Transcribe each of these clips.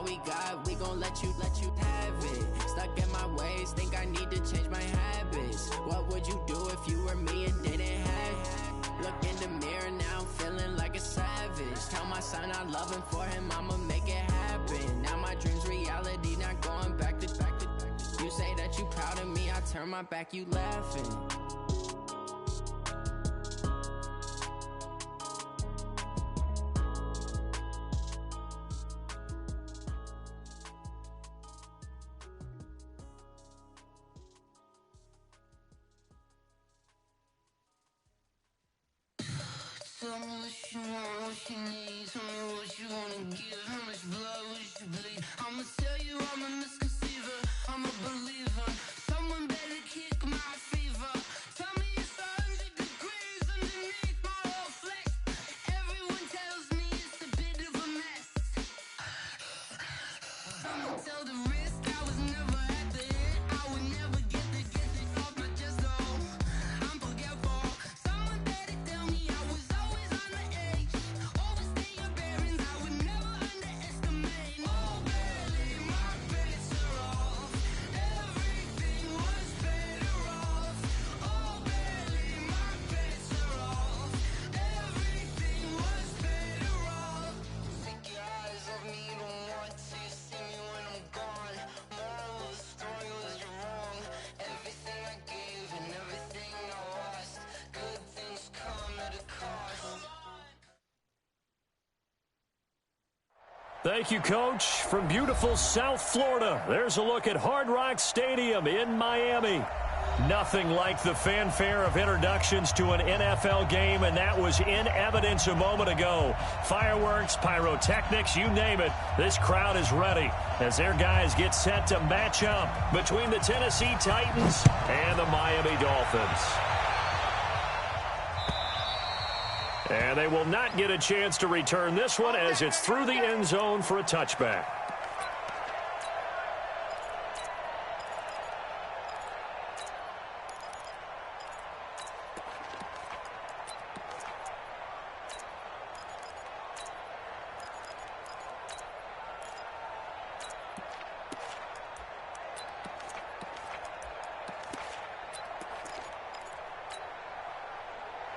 all we got, we gon' let you have it. Stuck in my ways, think I need to change my habits. What would you do if you were me and didn't have it? Look in the mirror now, I'm feeling like a savage. Tell my son I love him, for him I'ma make it happen. Now my dream's reality, not going back to. You say that you proud of me, I turn my back, you laughing. Tell me what you want, what you need. Tell me what you wanna give. How much blood would you bleed? I'ma tell you I'm a misconceiver, I'm a believer. Someone better kick my fever. Tell me it's 100 degrees underneath my whole flesh. Everyone tells me it's a bit of a mess. Someone tell the risk I was never at the end. I would never get it off my chest though. I'm forgetful. Someone better tell me I was always on the edge. Overstay your bearings, I would never underestimate. Oh baby, my bets are off. Everything was better off. Oh baby, my bets are off. Everything was better off. Take your eyes off me, you don't want to see me when I'm gone. Moral of the story was you're wrong. Everything I gave and everything I lost. Good things come at a cost. Thank you, Coach. From beautiful South Florida, there's a look at Hard Rock Stadium in Miami. Nothing like the fanfare of introductions to an NFL game, and that was in evidence a moment ago. Fireworks, pyrotechnics, you name it. This crowd is ready as their guys get set to match up between the Tennessee Titans and the Miami Dolphins. And they will not get a chance to return this one as it's through the end zone for a touchback.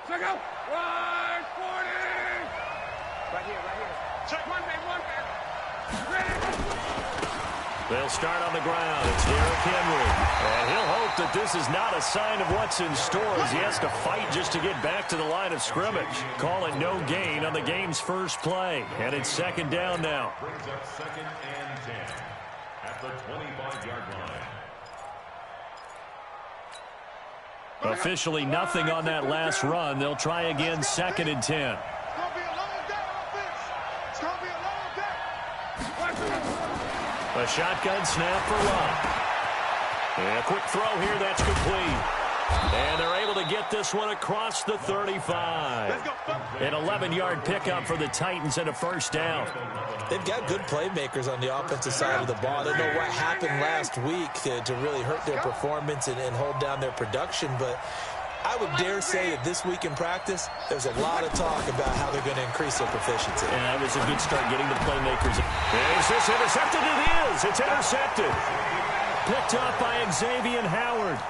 Check out. Right, 40. Right here. Check one man. Ready. They'll start on the ground. It's Derrick Henry. And he'll hope that this is not a sign of what's in store as he has to fight just to get back to the line of scrimmage. Call it no gain on the game's first play. And it's second down now. Brings up 2nd and 10 at the 25-yard line. Officially nothing on that last run. They'll try again 2nd and 10. A shotgun snap for Love. And a quick throw here, that's complete. And they're able to get this one across the 35. An 11-yard pickup for the Titans and a first down. They've got good playmakers on the offensive side of the ball. I don't know what happened last week to really hurt their performance and hold down their production, but I would dare say that this week in practice, there's a lot of talk about how they're going to increase their proficiency. And that was a good start getting the playmakers. Is this intercepted? It is. It's intercepted. Picked up by Xavier Howard.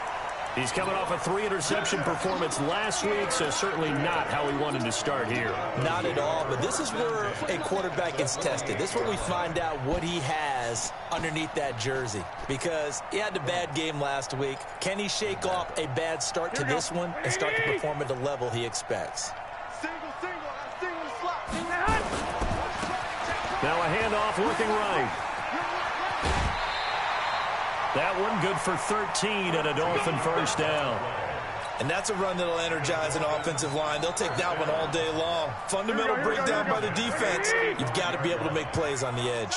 He's coming off a 3-interception performance last week, so certainly not how we wanted to start here. Not at all, but this is where a quarterback gets tested. This is where we find out what he has underneath that jersey, because he had a bad game last week. Can he shake off a bad start to this one and start to perform at the level he expects? Single slot. Now a handoff looking right. That one good for 13 and a Dolphin first down. And that's a run that'll energize an offensive line. They'll take that one all day long. Fundamental breakdown by the defense. You've got to be able to make plays on the edge.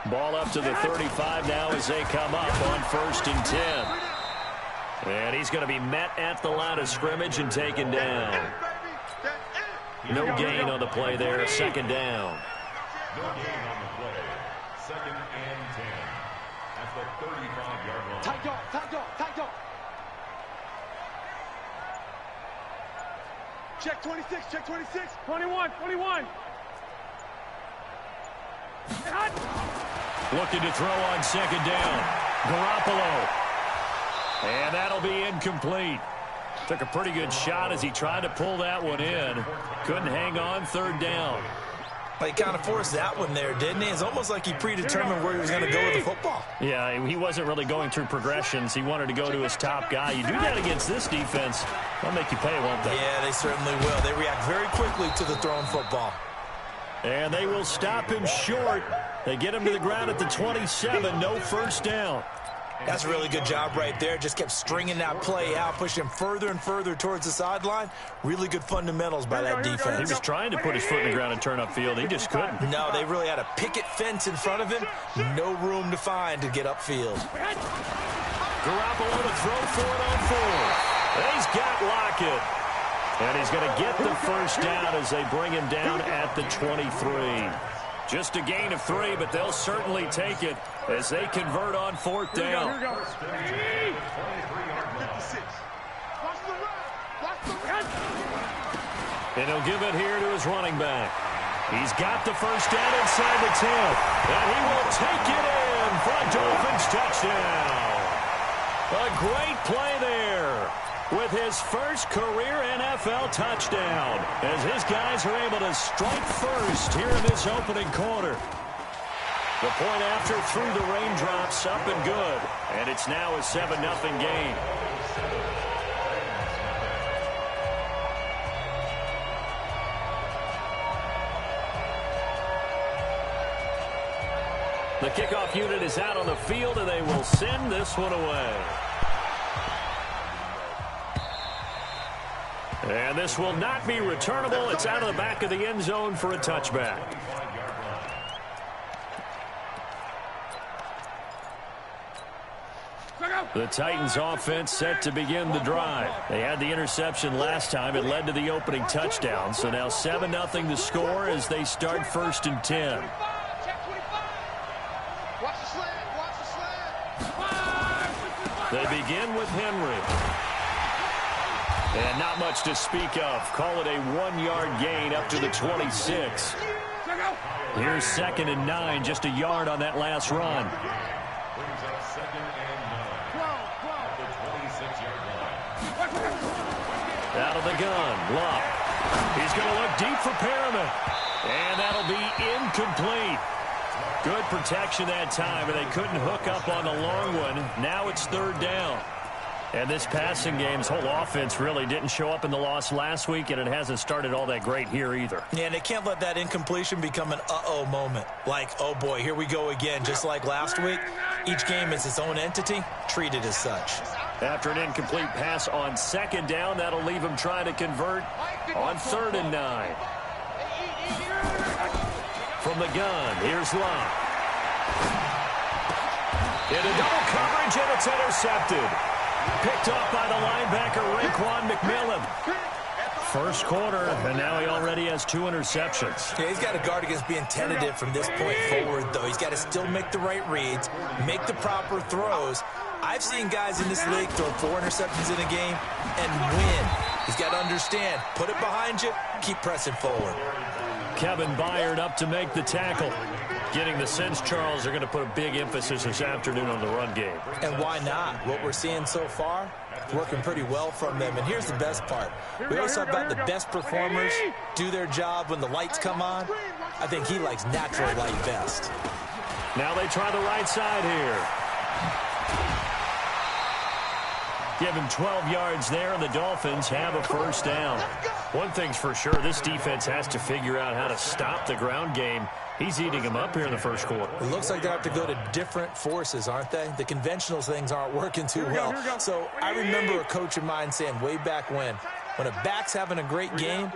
Ball up to the 35 now as they come up on 1st and 10. And he's going to be met at the line of scrimmage and taken down. No gain on the play there, 2nd down. No gain on the play. 2nd and 10 at the 35-yard line. Tight dog. Check 26. 21. Looking to throw on second down. Garoppolo. And that'll be incomplete. Took a pretty good shot as he tried to pull that one in. Couldn't hang on, third down. He kind of forced that one there, didn't he? It's almost like he predetermined where he was going to go with the football. Yeah, he wasn't really going through progressions. He wanted to go to his top guy. You do that against this defense, they'll make you pay, won't they? Yeah, they certainly will. They react very quickly to the thrown football. And they will stop him short. They get him to the ground at the 27. No first down. That's a really good job right there. Just kept stringing that play out, pushing him further and further towards the sideline. Really good fundamentals by that defense. He was trying to put his foot in the ground and turn upfield. He just couldn't. No, they really had a picket fence in front of him. No room to find to get upfield. Garoppolo to throw for it on fourth. He's got Lockett. And he's going to get the first down as they bring him down at the 23. Just a gain of 3, but they'll certainly take it as they convert on fourth down. Here we go. 56. Watch the run. Watch the run. And he'll give it here to his running back. He's got the first down inside the 10. And he will take it in for a Dolphins touchdown. A great play there with his first career NFL touchdown as his guys are able to strike first here in this opening quarter. The point after through the raindrops, up and good. And it's now a 7-0 game. The kickoff unit is out on the field, and they will send this one away. And this will not be returnable. It's out of the back of the end zone for a touchback. The Titans offense set to begin the drive. They had the interception last time. It led to the opening touchdown. So now 7-0 to score as they start 1st and 10. They begin with Henry. And not much to speak of. Call it a 1-yard gain up to the 26. Here's 2nd and 9, just a yard on that last run. Brings up 2nd and 9. The 26-yard line. Out of the gun, Luck. He's going to look deep for Perriman. And that'll be incomplete. Good protection that time, and they couldn't hook up on the long one. Now it's 3rd down. And this passing game's whole offense really didn't show up in the loss last week, and it hasn't started all that great here either. Yeah, and they can't let that incompletion become an uh-oh moment. Like, oh boy, here we go again. Just like last week, each game is its own entity, treated as such. After an incomplete pass on 2nd down, that'll leave them trying to convert on 3rd and 9. From the gun, here's Love. Into double coverage, and it's intercepted. Picked off by the linebacker, Raekwon McMillan. First quarter, and now he already has 2 interceptions. Yeah, he's got to guard against being tentative from this point forward, though. He's got to still make the right reads, make the proper throws. I've seen guys in this league throw 4 interceptions in a game and win. He's got to understand, put it behind you, keep pressing forward. Kevin Byard up to make the tackle. Getting the sense Charles are going to put a big emphasis this afternoon on the run game. And why not? What we're seeing so far, working pretty well from them. And here's the best part. We always talk about the best performers do their job when the lights come on. I think he likes natural light best. Now they try the right side here. Give him 12 yards there, and the Dolphins have a first down. One thing's for sure, this defense has to figure out how to stop the ground game. He's eating them up here in the first quarter. It looks like they have to go to different forces, aren't they? The conventional things aren't working too well. So I remember a coach of mine saying way back when a back's having a great game,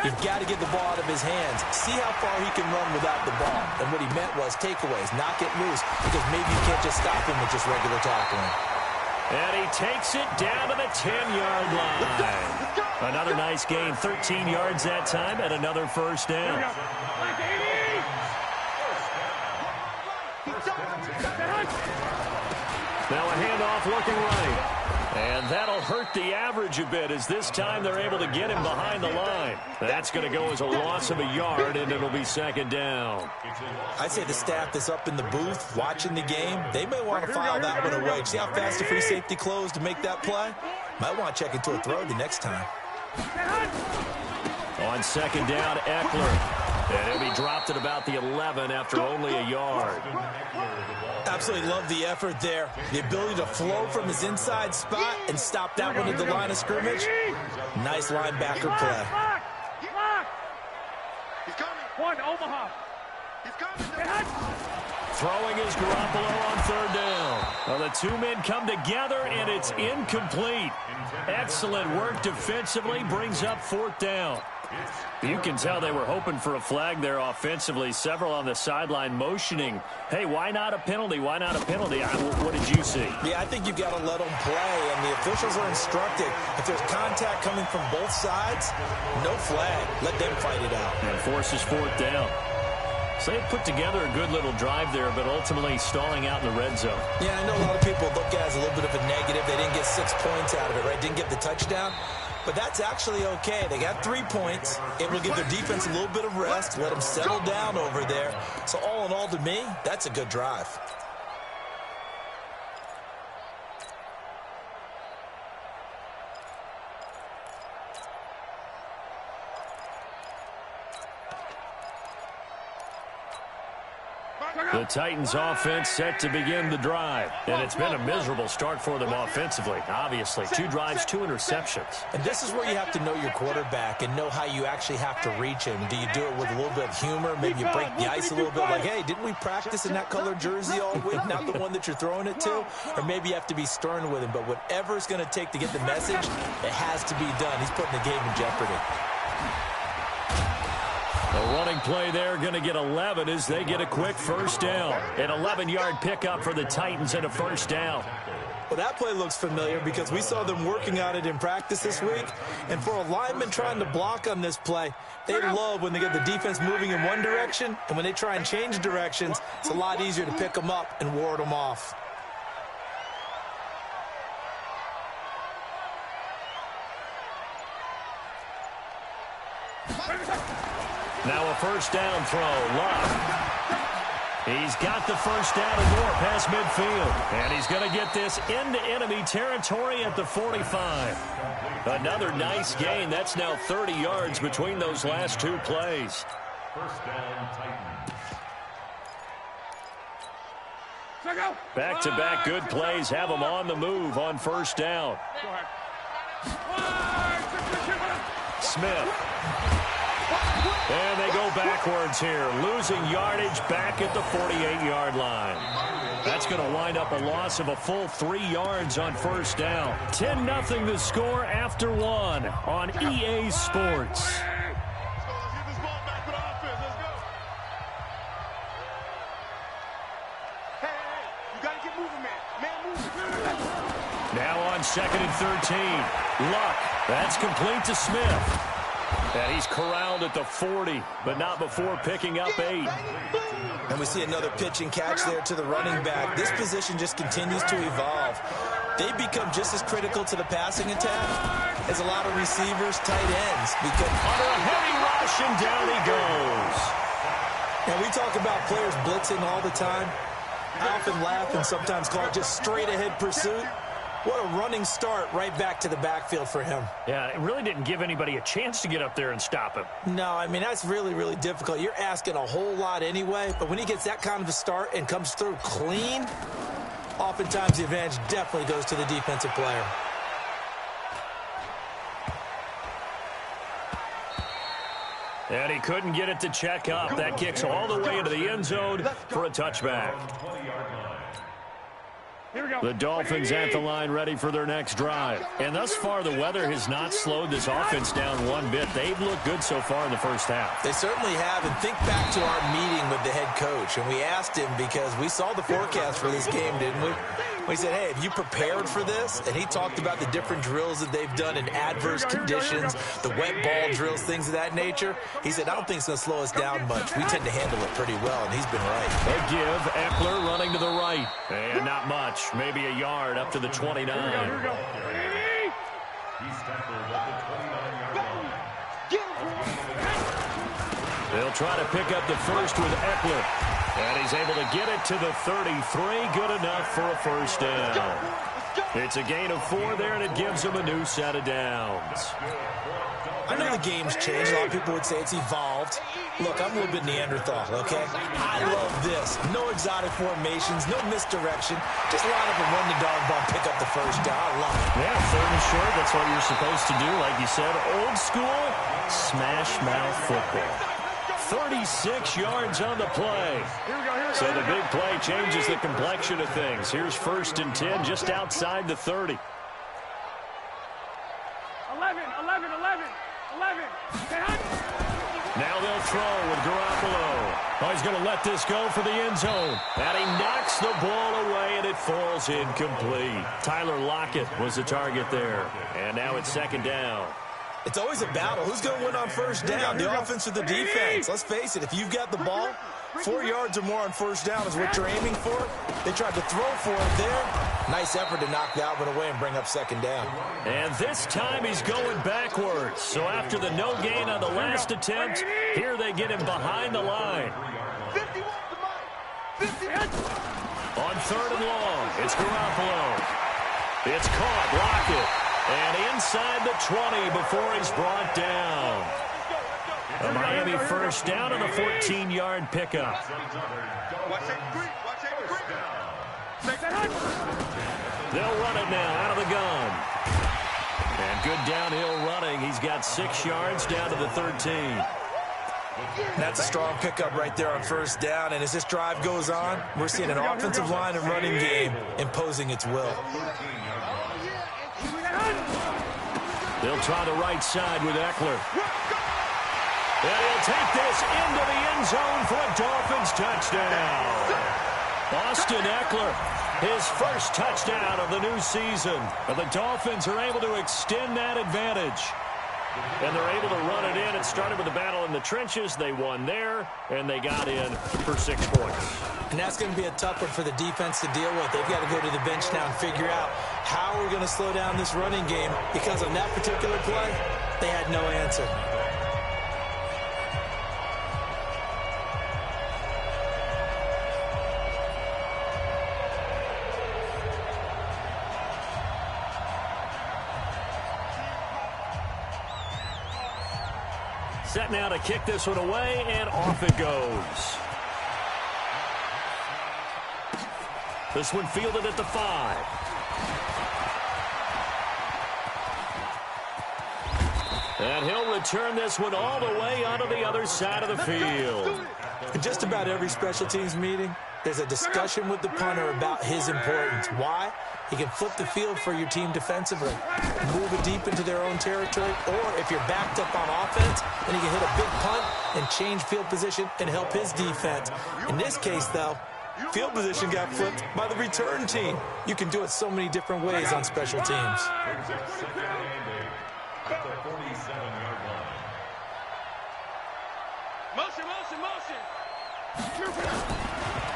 you've got to get the ball out of his hands. See how far he can run without the ball. And what he meant was takeaways, knock it loose, because maybe you can't just stop him with just regular tackling. And he takes it down to the 10-yard line. Another nice gain, 13 yards that time, and another first down. Now a handoff looking right. And that'll hurt the average a bit as this time they're able to get him behind the line. That's going to go as a loss of a yard, and it'll be second down. I'd say the staff is up in the booth watching the game. They may want to file that one away. See how fast the free safety closed to make that play? Might want to check into a throw the next time. On second down, Eckler. And he'll be dropped at about the 11 after only a yard. Absolutely love the effort there. The ability to flow from his inside spot and stop that one at the line of scrimmage. Nice linebacker play. He's coming. One, Omaha. He's coming. Throwing is Garoppolo on third down. Well, the two men come together, and it's incomplete. Excellent work defensively, brings up fourth down. You can tell they were hoping for a flag there offensively. Several on the sideline motioning, hey, why not a penalty? Why not a penalty? What did you see? Yeah, I think you've got to let them play, and the officials are instructed. If there's contact coming from both sides, no flag. Let them fight it out. And forces fourth down. So they put together a good little drive there, but ultimately stalling out in the red zone. Yeah, I know a lot of people look at it as a little bit of a negative. They didn't get 6 points out of it, right? Didn't get the touchdown. But that's actually okay. They got 3 points. Able to give their defense a little bit of rest, let them settle down over there. So all in all, to me, that's a good drive. The Titans offense set to begin the drive. And it's been a miserable start for them offensively, obviously. 2 drives, 2 interceptions. And this is where you have to know your quarterback and know how you actually have to reach him. Do you do it with a little bit of humor? Maybe you break the ice a little bit like, hey, didn't we practice in that colored jersey all week? Not the one that you're throwing it to? Or maybe you have to be stern with him. But whatever it's going to take to get the message, it has to be done. He's putting the game in jeopardy. The running play there going to get 11 as they get a quick first down. An 11-yard pickup for the Titans and a first down. Well, that play looks familiar because we saw them working on it in practice this week. And for a lineman trying to block on this play, they love when they get the defense moving in one direction. And when they try and change directions, it's a lot easier to pick them up and ward them off. Now a first down throw. Luck. He's got the first down and more past midfield. And he's going to get this into enemy territory at the 45. Another nice gain. That's now 30 yards between those last 2 plays. First down, Titans. Back-to-back good plays have them on the move on first down. Smith. And they go backwards here, losing yardage back at the 48-yard line. That's going to wind up a loss of a full 3 yards on first down. 10-0 the score after 1 on EA Sports. Now on second and 13. Luck. That's complete to Smith. And he's corralled at the 40, but not before picking up 8. And we see another pitch and catch there to the running back. This position just continues to evolve. They become just as critical to the passing attack as a lot of receivers, tight ends. Because under a heavy rush, and down he goes. And we talk about players blitzing all the time. I often laugh and sometimes call it just straight-ahead pursuit. What a running start right back to the backfield for him. Yeah, it really didn't give anybody a chance to get up there and stop him. No, I mean, that's really, really difficult. You're asking a whole lot anyway, but when he gets that kind of a start and comes through clean, oftentimes the advantage definitely goes to the defensive player. And he couldn't get it to check up. That kicks all the way into the end zone for a touchback. The Dolphins at the line ready for their next drive. And thus far, the weather has not slowed this offense down one bit. They've looked good so far in the first half. They certainly have. And think back to our meeting with the head coach. And we asked him because we saw the forecast for this game, didn't we? We said, hey, have you prepared for this? And he talked about the different drills that they've done in adverse conditions, the wet ball drills, things of that nature. He said, I don't think it's going to slow us down much. We tend to handle it pretty well, and he's been right. A give, Eckler running to the right. And not much. catch. Maybe a yard up to the 29. Here we go. He's tackled at the 29-yard line. They'll try to pick up the first with Eckler. And he's able to get it to the 33. Good enough for a first down. It's a gain of 4 there, and it gives them a new set of downs. I know the game's changed. A lot of people would say it's evolved. Look, I'm a little bit Neanderthal, okay? I love this. No exotic formations, no misdirection. Just line up and run the dog ball, pick up the first down. I love it. Yeah, 3rd and short, that's what you're supposed to do. Like you said, old school, smash mouth football. 36 yards on the play. So the big play changes the complexion of things. Here's 1st and 10 just outside the 30. 11. Now they'll throw with Garoppolo. Oh, he's going to let this go for the end zone. And he knocks the ball away, and it falls incomplete. Tyler Lockett was the target there. And now it's 2nd down. It's always a battle. Who's going to win on first down, the offense or the defense? Let's face it, if you've got the ball, 4 yards or more on first down is what you're aiming for. They tried to throw for it there. Nice effort to knock that one away and bring up 2nd down. And this time he's going backwards. So after the no gain on the last attempt, here they get him behind the line. On 3rd and long, it's Garoppolo. It's caught, Lockett. And inside the 20 before he's brought down. A Miami first down on a 14-yard pickup. They'll run it now out of the gun. And good downhill running. He's got 6 yards down to the 13. That's a strong pickup right there on first down. And as this drive goes on, we're seeing an offensive line and running game imposing its will. They'll try the right side with Eckler. And he'll take this into the end zone for a Dolphins touchdown. Austin Eckler, his first touchdown of the new season. And the Dolphins are able to extend that advantage. And they're able to run it in. It started with a battle in the trenches. They won there, and they got in for 6 points. And that's going to be a tough one for the defense to deal with. They've got to go to the bench now and figure out how we're going to slow down this running game, because on that particular play, they had no answer. Set now to kick this one away, and off it goes. This one fielded at the 5. And he'll return this one all the way onto the other side of the field. In just about every special teams meeting, there's a discussion with the punter about his importance. Why? He can flip the field for your team defensively, move it deep into their own territory, or if you're backed up on offense, then he can hit a big punt and change field position and help his defense. In this case, though, field position got flipped by the return team. You can do it so many different ways on special teams. At the 47-yard line. Motion.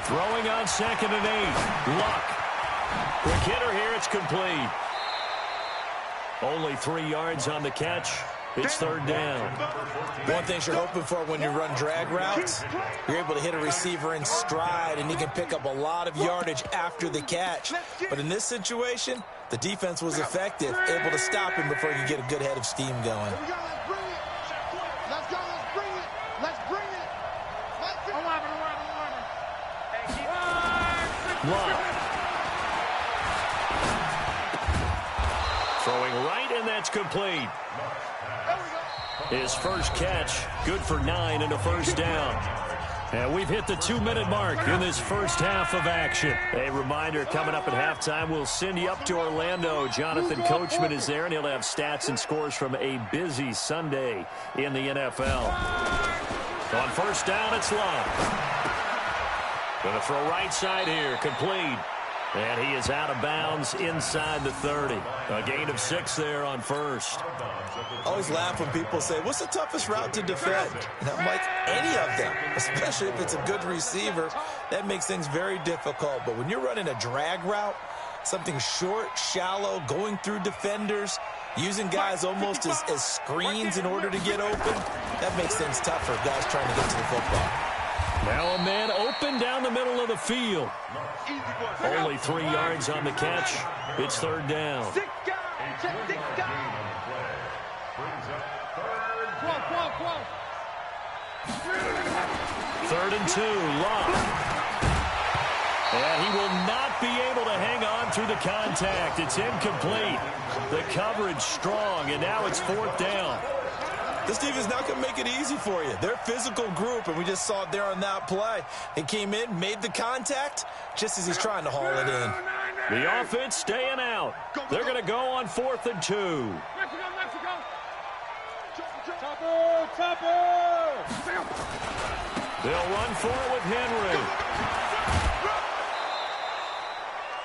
Throwing on 2nd and 8. Luck. Quick hitter here. It's complete. Only 3 yards on the catch. It's 3rd down. One thing you're hoping for when you run drag routes, you're able to hit a receiver in stride, and he can pick up a lot of yardage after the catch. But in this situation, the defense was effective, able to stop him before he could get a good head of steam going. Let's bring it. Luck. Throwing right, and that's complete. His first catch, good for 9 and a first down. And we've hit the 2-minute mark in this first half of action. A reminder, coming up at halftime, we'll send you up to Orlando. Jonathan Coachman is there, and he'll have stats and scores from a busy Sunday in the NFL. On first down, it's Love. Going to throw right side here, complete. And he is out of bounds inside the 30. A gain of 6 there on first. Always laugh when people say, what's the toughest route to defend? And I'm like, any of them, especially if it's a good receiver. That makes things very difficult. But when you're running a drag route, Something short, shallow, going through defenders, using guys almost as screens in order to get open. That makes things tough for guys trying to get to the football. Now a man open down the middle of the field. Only 3 yards on the catch. It's third down. 3rd and 2, Love. And he will not be able to hang on through the contact. It's incomplete. The coverage strong, and now it's 4th down. This team is not going to make it easy for you. They're a physical group, and we just saw it there on that play. He came in, made the contact, just as he's trying to haul it in. The offense staying out. They're going to go on 4th and 2. Mexico. Chopper. They'll run for it with Henry.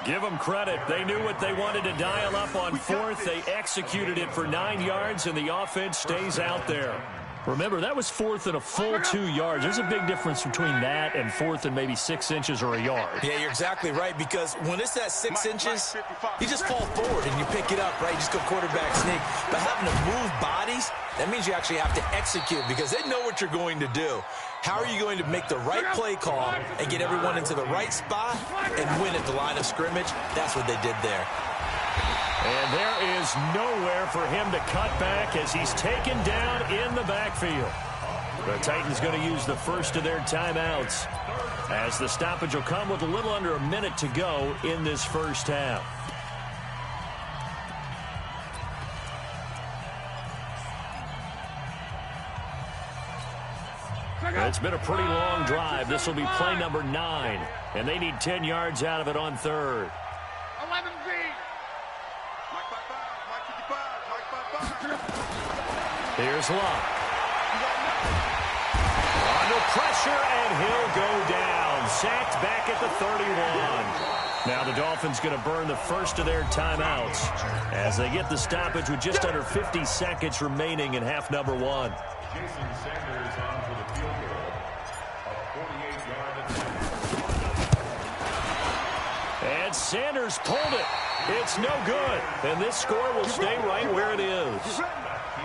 Give them credit. They knew what they wanted to dial up on 4th. They executed it for 9 yards, and the offense stays out there. Remember, that was 4th and a full 2 yards. There's a big difference between that and 4th and maybe 6 inches or a yard. Yeah, you're exactly right, because when it's at 6 inches, you just fall forward and you pick it up, right? You just go quarterback sneak. But having to move bodies, that means you actually have to execute because they know what you're going to do. How are you going to make the right play call and get everyone into the right spot and win at the line of scrimmage? That's what they did there. And there is nowhere for him to cut back as he's taken down in the backfield. The Titans going to use the first of their timeouts as the stoppage will come with a little under a minute to go in this first half. It's been a pretty long drive. This will be play number 9, and they need 10 yards out of it on 3rd. 11V. Here's Locke. Under pressure, and he'll go down. Sacked back at the 31. Now the Dolphins going to burn the first of their timeouts as they get the stoppage with just under 50 seconds remaining in half number 1. Jason Sanders on for the field goal. A 48-yard attempt. And Sanders pulled it. It's no good. And this score will stay right where it is.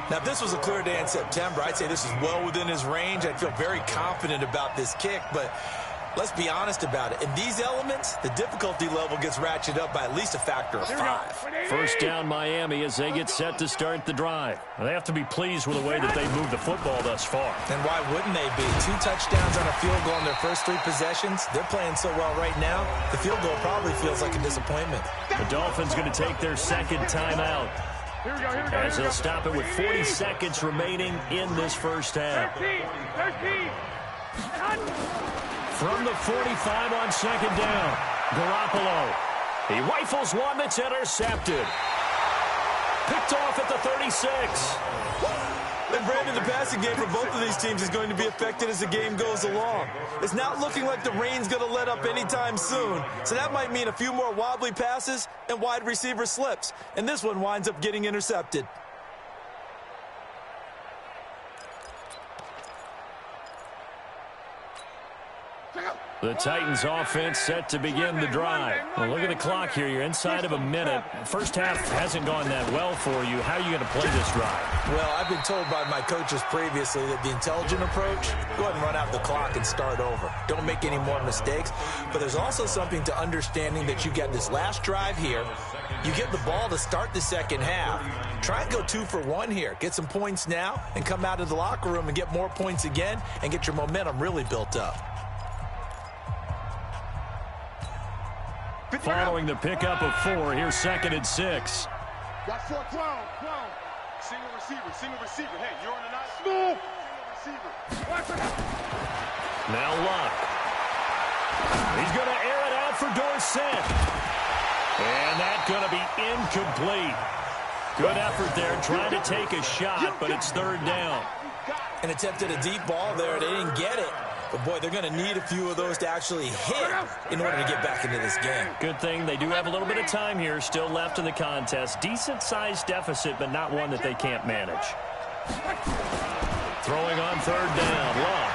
Now, if this was a clear day in September, I'd say this is well within his range. I'd feel very confident about this kick, but let's be honest about it. In these elements, the difficulty level gets ratcheted up by at least a factor of 5. First down Miami as they get set to start the drive. They have to be pleased with the way that they've moved the football thus far. And why wouldn't they be? 2 touchdowns on a field goal in their first 3 possessions. They're playing so well right now, the field goal probably feels like a disappointment. The Dolphins going to take their second timeout as they'll stop it with 40 seconds remaining in this first half. 13. From the 45 on second down, Garoppolo. He rifles one that's intercepted. Picked off at the 36. And Brandon, the passing game for both of these teams is going to be affected as the game goes along. It's not looking like the rain's going to let up anytime soon, so that might mean a few more wobbly passes and wide receiver slips. And this one winds up getting intercepted. The Titans offense set to begin the drive. Well, look at the clock here. You're inside of a minute. First half hasn't gone that well for you. How are you going to play this drive? Well, I've been told by my coaches previously that the intelligent approach, go ahead and run out the clock and start over. Don't make any more mistakes. But there's also something to understanding that you get this last drive here. You get the ball to start the second half. Try and go 2 for 1 here. Get some points now and come out of the locker room and get more points again and get your momentum really built up. Following the pickup of 4, here's 2nd and 6. Got 4, 12. Single receiver. Hey, you're on the night. Smooth. Single receiver. Now Luck. He's going to air it out for Dorsett. And that's going to be incomplete. Good effort there, trying to take a shot, but it's 3rd down. And attempted a deep ball there. They didn't get it. But, boy, they're going to need a few of those to actually hit in order to get back into this game. Good thing they do have a little bit of time here still left in the contest. Decent-sized deficit, but not one that they can't manage. Throwing on 3rd down, Luck.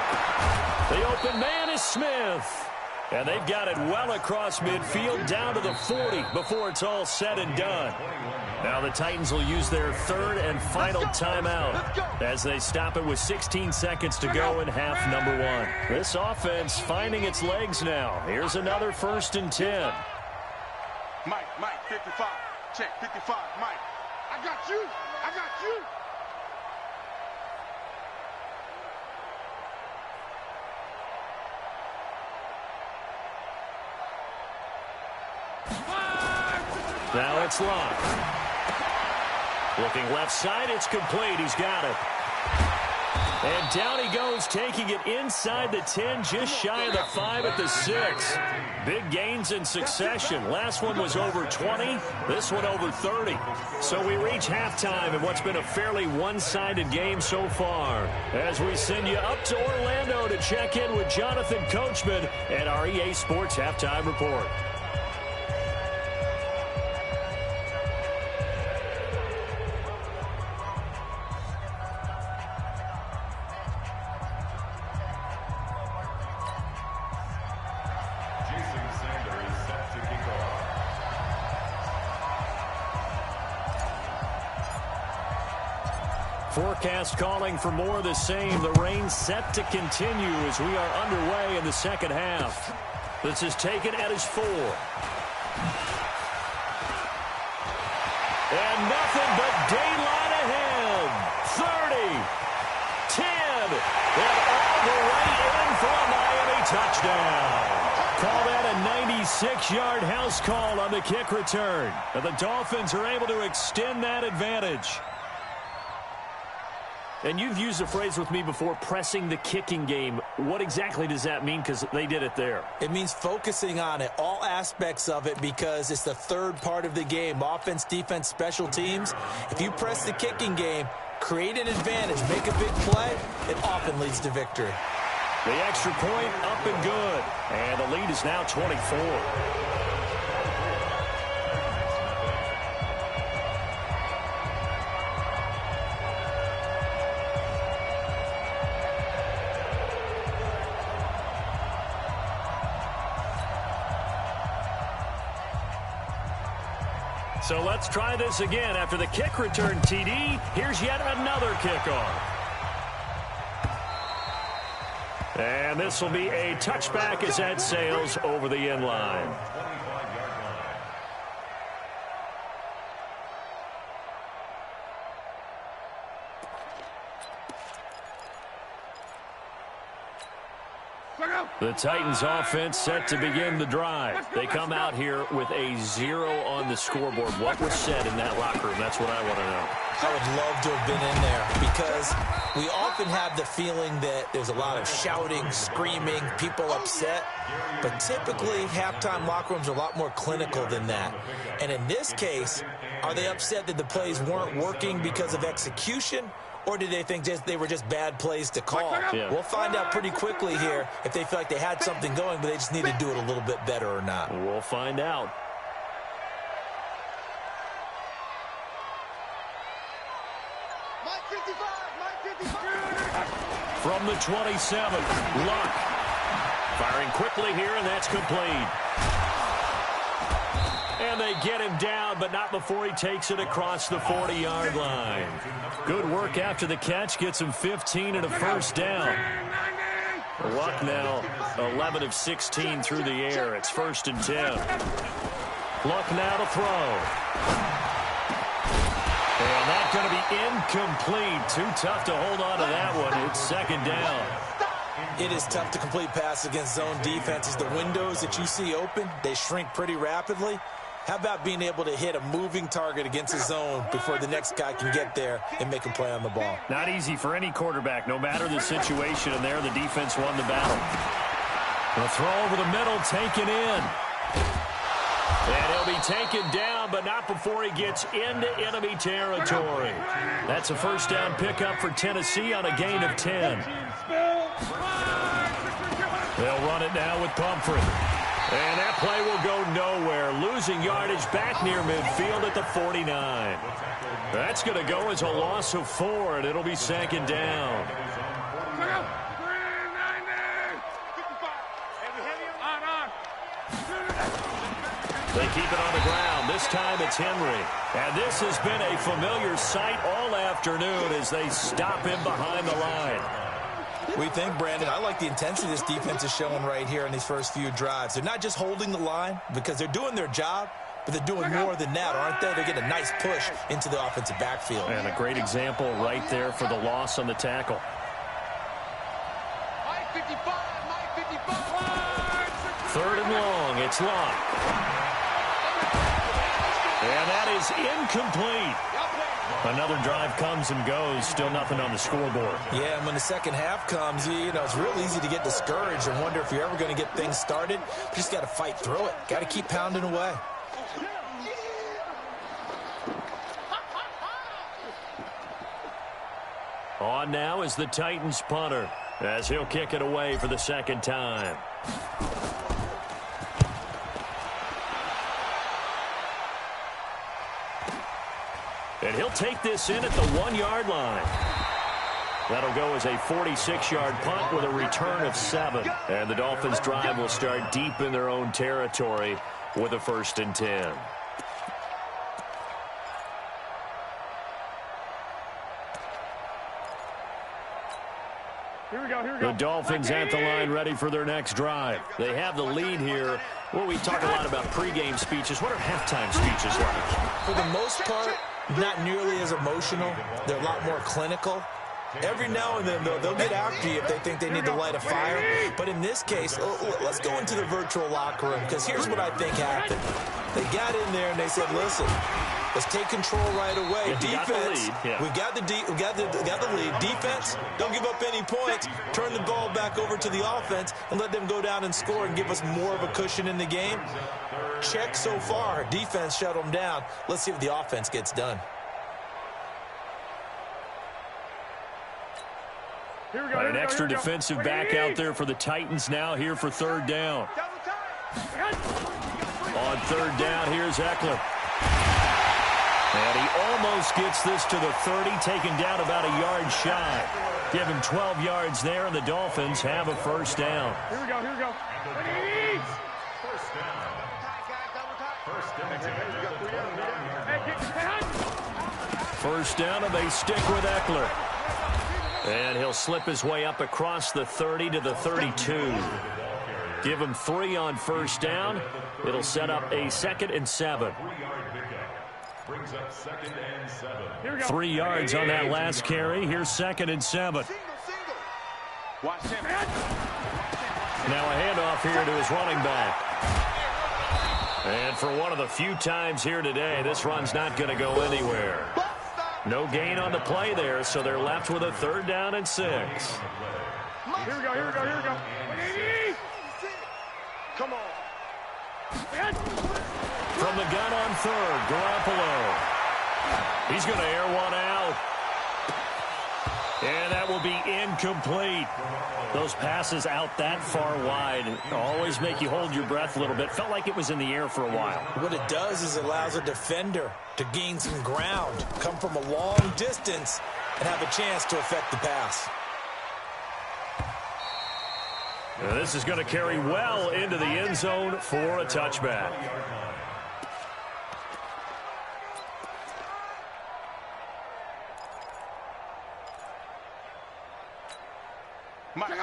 The open man is Smith. And they've got it well across midfield down to the 40 before it's all said and done. Now the Titans will use their third and final timeout as they stop it with 16 seconds to go in half number 1. This offense finding its legs now. Here's another 1st and 10. Mike, 55. Check, 55, Mike. I got you. Now it's locked. Looking left side, it's complete. He's got it. And down he goes, taking it inside the 10, just shy of the 5 at the 6. Big gains in succession. Last one was over 20. This one over 30. So we reach halftime in what's been a fairly one-sided game so far. As we send you up to Orlando to check in with Jonathan Coachman and our EA Sports Halftime Report. Forecast calling for more of the same. The rain set to continue as we are underway in the second half. This is taken at his 4. And nothing but daylight ahead. 30, 10, and all the way in for a Miami touchdown. Call that a 96-yard house call on the kick return. And the Dolphins are able to extend that advantage. And you've used the phrase with me before, pressing the kicking game. What exactly does that mean? Because they did it there. It means focusing on it, all aspects of it, because it's the third part of the game. Offense, defense, special teams. If you press the kicking game, create an advantage, make a big play, it often leads to victory. The extra point up and good. And the lead is now 24. So let's try this again. After the kick return TD, here's yet another kickoff. And this will be a touchback as that sails over the end line. The Titans offense set to begin the drive. They come out here with a 0 on the scoreboard. What was said in that locker room? That's what I want to know. I would love to have been in there because we often have the feeling that there's a lot of shouting, screaming, people upset. But typically, halftime locker rooms are a lot more clinical than that. And in this case, are they upset that the plays weren't working because of execution? Or did they think they were just bad plays to call? Yeah. We'll find out pretty quickly here if they feel like they had something going, but they just need to do it a little bit better or not. We'll find out. From the 27, Luck. Firing quickly here, and that's complete. And they get him down, but not before he takes it across the 40-yard line. Good work after the catch. Gets him 15 and a first down. Luck now 11 of 16 through the air. It's 1st and 10. Luck now to throw. And that's going to be incomplete. Too tough to hold on to that one. It's 2nd down. It is tough to complete pass against zone defenses. The windows that you see open, they shrink pretty rapidly. How about being able to hit a moving target against a zone before the next guy can get there and make a play on the ball? Not easy for any quarterback, no matter the situation. And there, the defense won the battle. The throw over the middle, taken in. And he'll be taken down, but not before he gets into enemy territory. That's a first down pickup for Tennessee on a gain of 10. They'll run it now with Pumphrey. And that play will go nowhere. Losing yardage back near midfield at the 49. That's going to go as a loss of 4, and it'll be 2nd down. They keep it on the ground. This time it's Henry. And this has been a familiar sight all afternoon as they stop him behind the line. We think, Brandon, I like the intensity this defense is showing right here in these first few drives. They're not just holding the line because they're doing their job, but they're doing more than that, aren't they? They're getting a nice push into the offensive backfield. And a great example right there for the loss on the tackle. Third and long. It's Locke. And that is incomplete. Another drive comes and goes. Still nothing on the scoreboard. Yeah, and when the second half comes, you know, it's real easy to get discouraged and wonder if you're ever going to get things started. You just got to fight through it. Got to keep pounding away. On now is the Titans punter as he'll kick it away for the second time. And he'll take this in at the 1-yard line. That'll go as a 46-yard punt with a return of 7. And the Dolphins' drive will start deep in their own territory with a 1st and 10. Here we go. The Dolphins at the line ready for their next drive. They have the lead here. Well, we talk a lot about pregame speeches. What are halftime speeches like? For the most part, not nearly as emotional. They're a lot more clinical. Every now and then, they'll get after you if they think they need to light a fire. But in this case, let's go into the virtual locker room, because here's what I think happened. They got in there and they said, listen, let's take control right away. Defense, we got the lead. Defense, don't give up any points. Turn the ball back over to the offense and let them go down and score and give us more of a cushion in the game. Check so far. Defense shut them down. Let's see if the offense gets done. An extra defensive back out there for the Titans now here for 3rd down. On 3rd down, here's Eckler. And he almost gets this to the 30, taken down about a yard shy. Give him 12 yards there, and the Dolphins have a 1st down. Here we go. First down, and they stick with Eckler. And he'll slip his way up across the 30 to the 32. Give him 3 on 1st down. It'll set up a 2nd and 7. 3 yards on that last carry. Here's 2nd and 7. Now a handoff here to his running back. And for one of the few times here today, this run's not going to go anywhere. No gain on the play there, so they're left with a 3rd down and 6. Here we go. Come on. From the gun on 3rd, Garoppolo. He's going to air one out. And that will be incomplete. Those passes out that far wide always make you hold your breath a little bit. Felt like it was in the air for a while. What it does is it allows a defender to gain some ground, come from a long distance, and have a chance to affect the pass. Now this is going to carry well into the end zone for a touchback.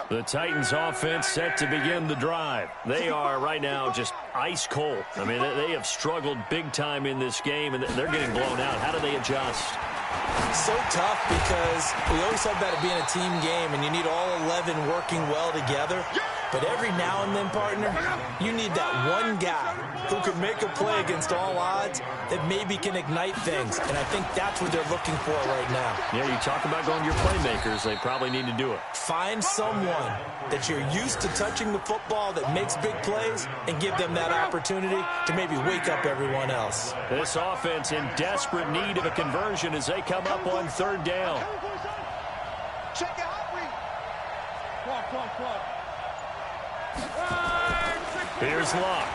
The Titans offense set to begin the drive. They are right now just ice cold. I mean, they have struggled big time in this game, and they're getting blown out. How do they adjust? So tough because we always talk about it being a team game, and you need all 11 working well together. But every now and then, partner, you need that one guy who can make a play against all odds that maybe can ignite things. And I think that's what they're looking for right now. Yeah, you talk about going to your playmakers. They probably need to do it. Find someone that you're used to touching the football that makes big plays and give them that opportunity to maybe wake up everyone else. This offense in desperate need of a conversion as they come up on 3rd down. Check it out, Come on. Here's Locke.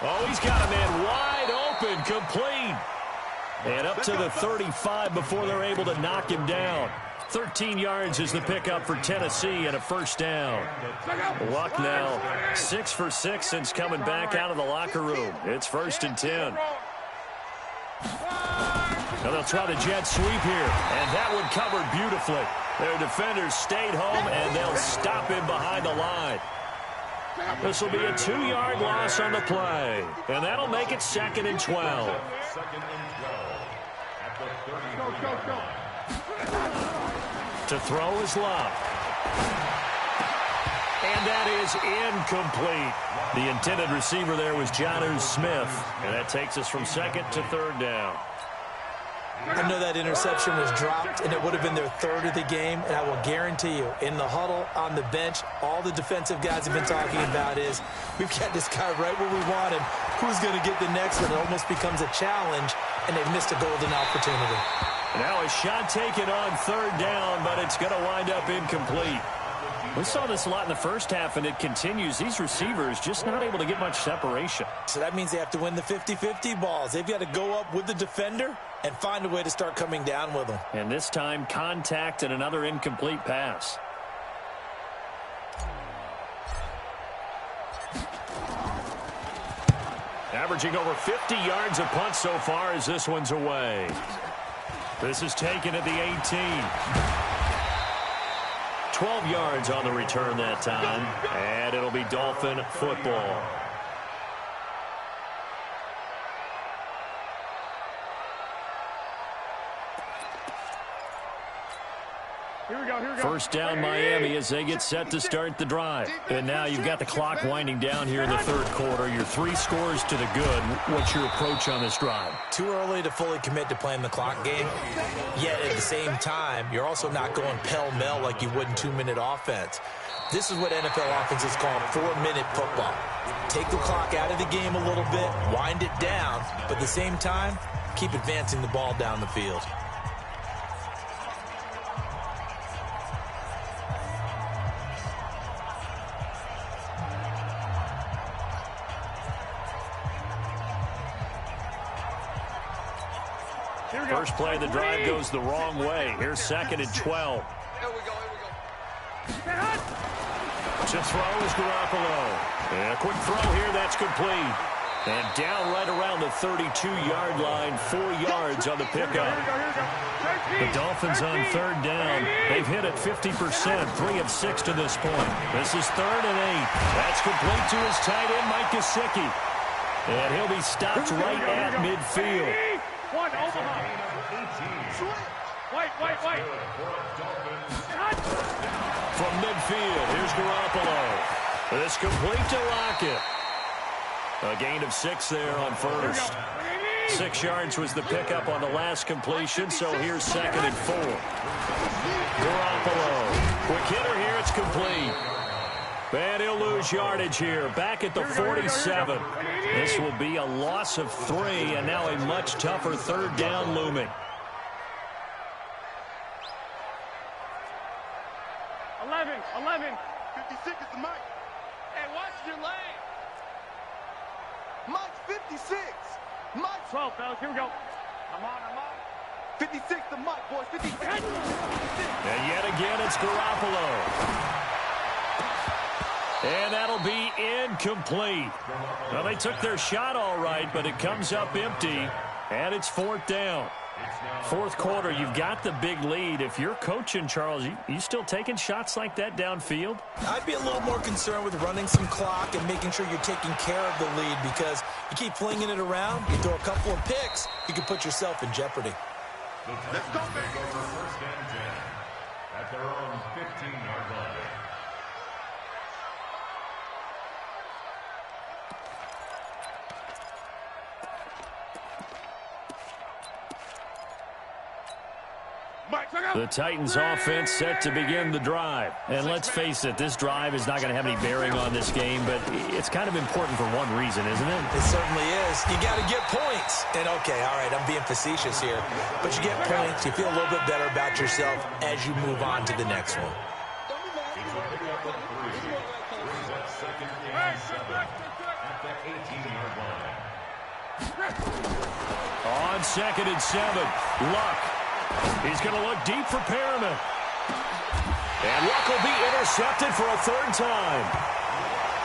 Oh, he's got a man wide open, complete. And up to the 35 before they're able to knock him down. 13 yards is the pickup for Tennessee and a first down. Luck now 6 for 6 since coming back out of the locker room. It's 1st and 10. Now they'll try the jet sweep here, and that one covered beautifully. Their defenders stayed home, and they'll stop him behind the line. This will be a 2-yard loss on the play, and that'll make it 2nd and 12. 2nd and 12 at the 33-yard line. To throw is Love. And that is incomplete. The intended receiver there was Jonnu Smith, and that takes us from 2nd to 3rd down. I know that interception was dropped, and it would have been their 3rd of the game, and I will guarantee you, in the huddle, on the bench, all the defensive guys have been talking about is, we've got this guy right where we want him. Who's going to get the next one? It almost becomes a challenge, and they've missed a golden opportunity. Now a shot taken on 3rd down, but it's going to wind up incomplete. We saw this a lot in the first half, and it continues. These receivers just not able to get much separation. So that means they have to win the 50-50 balls. They've got to go up with the defender and find a way to start coming down with them. And this time, contact and another incomplete pass. Averaging over 50 yards a punt so far as this one's away. This is taken at the 18. 12 yards on the return that time, and it'll be Dolphin football. Here we go. First down Miami as they get set to start the drive. And now you've got the clock winding down here in the 3rd quarter. You're 3 scores to the good. What's your approach on this drive? Too early to fully commit to playing the clock game. Yet at the same time, you're also not going pell-mell like you would in 2-minute offense. This is what NFL offenses call 4-minute football. Take the clock out of the game a little bit, wind it down, but at the same time, keep advancing the ball down the field. First play of the drive goes the wrong way. Here's 2nd and 12. Here we go. To throw is Garoppolo. And a quick throw here, that's complete. And down right around the 32-yard line, 4 yards on the pickup. The Dolphins on 3rd down. They've hit it 50%, 3 of 6 to this point. This is 3rd and 8. That's complete to his tight end, Mike Gesicki. And he'll be stopped right at midfield. One, Omaha. Wait. From midfield, here's Garoppolo. This complete to Lockett. A gain of 6 there on first. 6 yards was the pickup on the last completion, so here's 2nd and 4. Garoppolo. Quick hitter here, it's complete. And he'll lose yardage here, back at the 47. This will be a loss of 3, and now a much tougher 3rd down looming. 11. 56 is the mic. Hey, watch your lane. Mike 56. Mike 12, fellas. Here we go. I'm on. 56 the Mike, boys. 56. And yet again, it's Garoppolo. And that'll be incomplete. Well, they took their shot all right, but it comes up empty, and it's 4th down. 4th quarter, you've got the big lead. If you're coaching, Charles, you still taking shots like that downfield? I'd be a little more concerned with running some clock and making sure you're taking care of the lead, because you keep flinging it around, you throw a couple of picks, you can put yourself in jeopardy. Let's go, baby. First and 10 at their own 15-yard line. The Titans offense set to begin the drive. And let's face it, this drive is not going to have any bearing on this game, but it's kind of important for one reason, isn't it? It certainly is. You got to get points. And okay, all right, I'm being facetious here, but you get points, you feel a little bit better about yourself as you move on to the next one. It's a pickup of 3. Brings up 2nd and 7 at the 18-yard line. On 2nd and 7, Luck. He's going to look deep for Perriman. And Luck will be intercepted for a third time.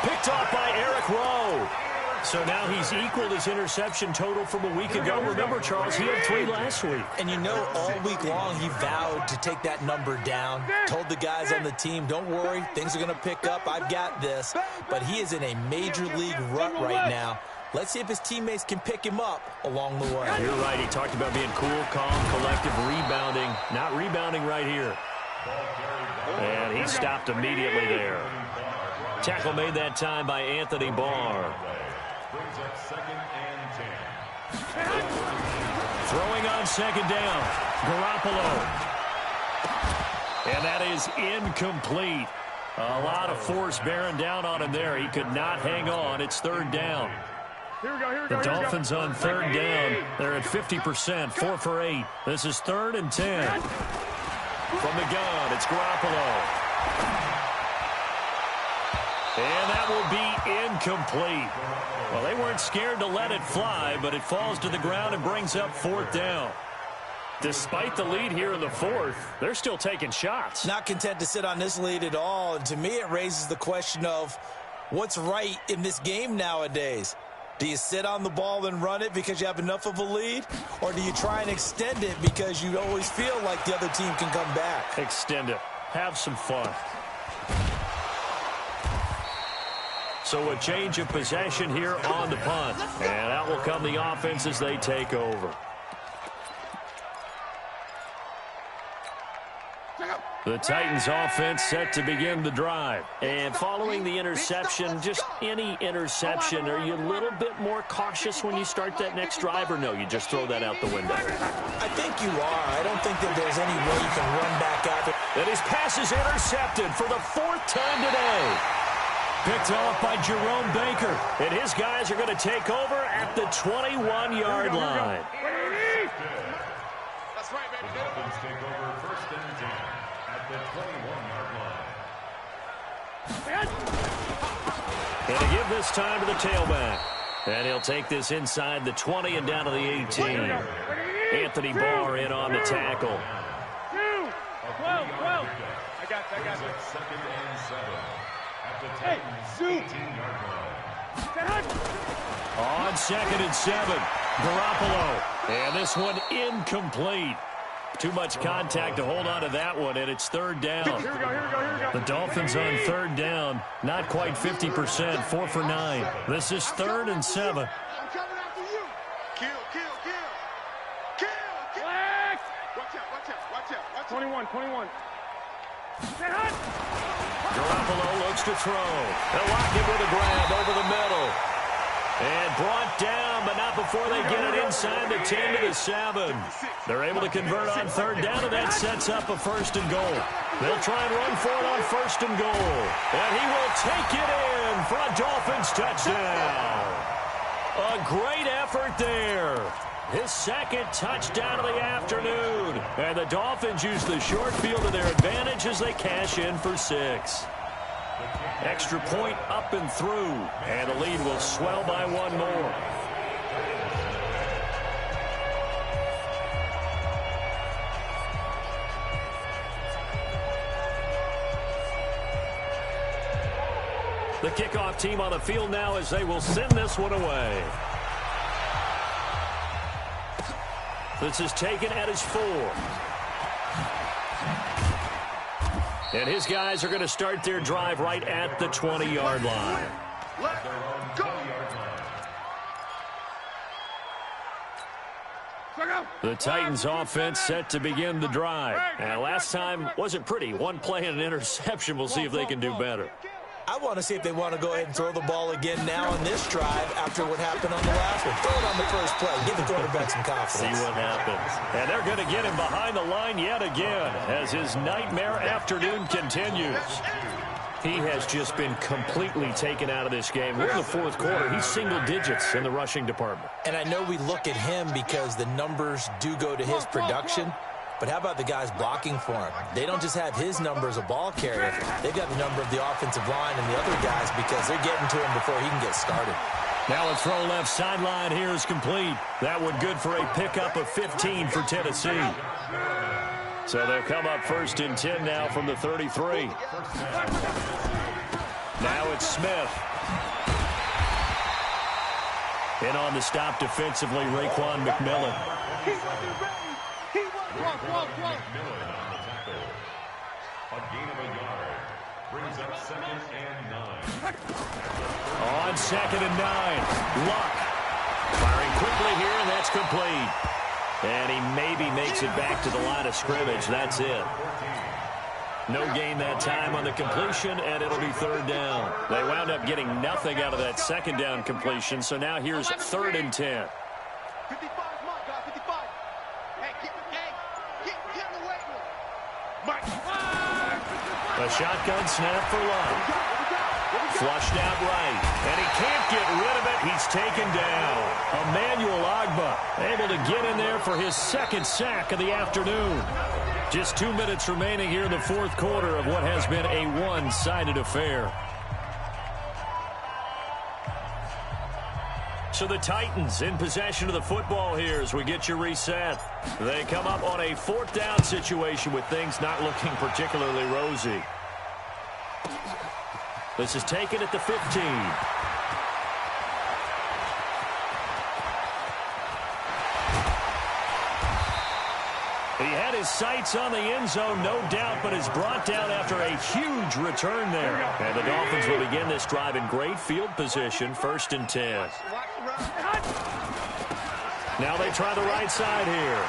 Picked off by Eric Rowe. So now he's equaled his interception total from a week ago. Remember, Charles, he had 3 last week. And you know, all week long he vowed to take that number down. Told the guys on the team, don't worry, things are going to pick up. I've got this. But he is in a major league rut right now. Let's see if his teammates can pick him up along the way. You're right. He talked about being cool, calm, collective, rebounding. Not rebounding right here. And he stopped immediately there. Tackle made that time by Anthony Barr. Brings up 2nd and 10. Throwing on 2nd down. Garoppolo. And that is incomplete. A lot of force bearing down on him there. He could not hang on. It's 3rd down. The Dolphins on 3rd down. They're at 50%, 4 for 8. This is 3rd and 10. From the gun, it's Garoppolo. And that will be incomplete. Well, they weren't scared to let it fly, but it falls to the ground and brings up 4th down. Despite the lead here in the 4th, they're still taking shots. Not content to sit on this lead at all. And to me, it raises the question of what's right in this game nowadays. Do you sit on the ball and run it because you have enough of a lead? Or do you try and extend it because you always feel like the other team can come back? Extend it. Have some fun. So a change of possession here on the punt. And out will come the offense as they take over. The Titans offense set to begin the drive. And following the interception, just any interception, are you a little bit more cautious when you start that next drive, or no, you just throw that out the window? I think you are. I don't think that there's any way you can run back out. And his pass is intercepted for the 4th time today. Picked off by Jerome Baker. And his guys are going to take over at the 21-yard line. That's right, baby. The Dolphins take over 1st and 10 at the 21-yard line. And to give this time to the tailback. And he'll take this inside the 20 and down to the 18. Anthony Barr in on the tackle. 12. I got you. 2nd and 7 at the Hey, Titans' 18-yard line. On 2nd and 7, Garoppolo. And this one incomplete. Too much contact to hold on to that one, and it's 3rd down. Here we go. The Dolphins on 3rd down, not quite 50%, 4 for 9. This is 3rd and 7. I'm coming after you. Kill. Flex. Watch out. 21. Garoppolo looks to throw. They'll lock him with a grab over the middle. And brought down, but not before they get it inside the 10 to the 7. They're able to convert on 3rd down, and that sets up a 1st and goal. They'll try and run for it on 1st and goal. And he will take it in for a Dolphins touchdown. A great effort there. His 2nd touchdown of the afternoon. And the Dolphins use the short field to their advantage as they cash in for 6. Extra point up and through. And the lead will swell by 1 more. The kickoff team on the field now as they will send this one away. This is taken at his 4. And his guys are going to start their drive right at the 20-yard line. The Titans offense set to begin the drive. And last time wasn't pretty. 1 play and an interception. We'll see if they can do better. I want to see if they want to go ahead and throw the ball again now on this drive after what happened on the last one. Throw it on the first play. Give the quarterback some confidence. See what happens. And they're going to get him behind the line yet again as his nightmare afternoon continues. He has just been completely taken out of this game. We're in the 4th quarter. He's single digits in the rushing department. And I know we look at him because the numbers do go to his production. But how about the guys blocking for him? They don't just have his number as a ball carrier. They've got the number of the offensive line and the other guys because they're getting to him before he can get started. Now a throw left sideline here is complete. That one good for a pickup of 15 for Tennessee. So they'll come up 1st and 10 now from the 33. Now it's Smith. In on the stop defensively, Raekwon McMillan. McMillan on the tackle. A gain of a yard. Brings up 2nd and 9. On 2nd and 9. Luck. Firing quickly here, and that's complete. And he maybe makes it back to the line of scrimmage. That's it. No gain that time on the completion, and it'll be 3rd down. They wound up getting nothing out of that 2nd down completion, so now here's 3rd and 10. 55, come on, guys, 55. Hey, get in the way. Mike. A shotgun snap for Luck. Flushed out right, and he can't get rid of it. He's taken down. Emmanuel Ogbah able to get in there for his 2nd sack of the afternoon. Just 2 minutes remaining here in the 4th quarter of what has been a one-sided affair. So the Titans in possession of the football here as we get you reset. They come up on a 4th down situation with things not looking particularly rosy. This is taken at the 15. He had his sights on the end zone, no doubt, but is brought down after a huge return there. And the Dolphins will begin this drive in great field position, 1st and 10. Now they try the right side here.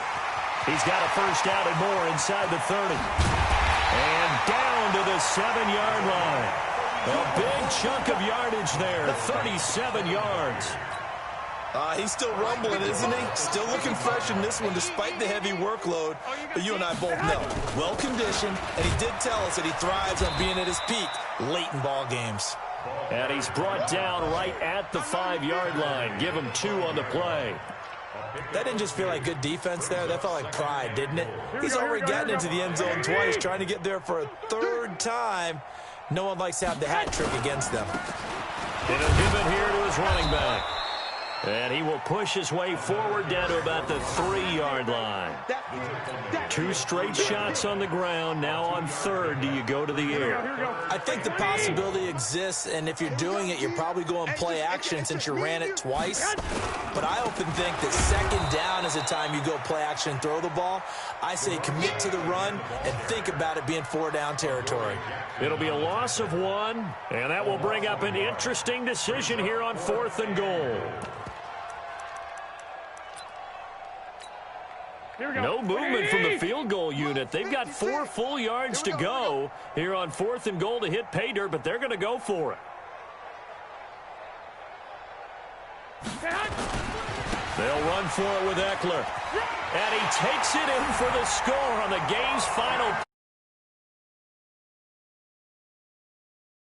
He's got a 1st down and more inside the 30. And down to the 7-yard line. A big chunk of yardage there, 37 yards. He's still rumbling, isn't he? Still looking fresh in this one despite the heavy workload. But you and I both know, well-conditioned, and he did tell us that he thrives on being at his peak late in ball games. And he's brought down right at the 5-yard line. Give him 2 on the play. That didn't just feel like good defense there. That felt like pride, didn't it? He's already gotten into the end zone twice, trying to get there for a 3rd time. No one likes to have the hat trick against them. And he'll give it here to his running back. And he will push his way forward down to about the 3-yard line. 2 straight shots on the ground. Now on 3rd, do you go to the air? I think the possibility exists, and if you're doing it, you're probably going play action since you ran it twice. But I often think that 2nd down is the time you go play action and throw the ball. I say commit to the run and think about it being 4-down territory. It'll be a loss of 1, and that will bring up an interesting decision here on 4th and goal. No movement from the field goal unit. They've got 4 full yards to go here on 4th and goal to hit pay dirt, but they're going to go for it. They'll run for it with Eckler. And he takes it in for the score on the game's final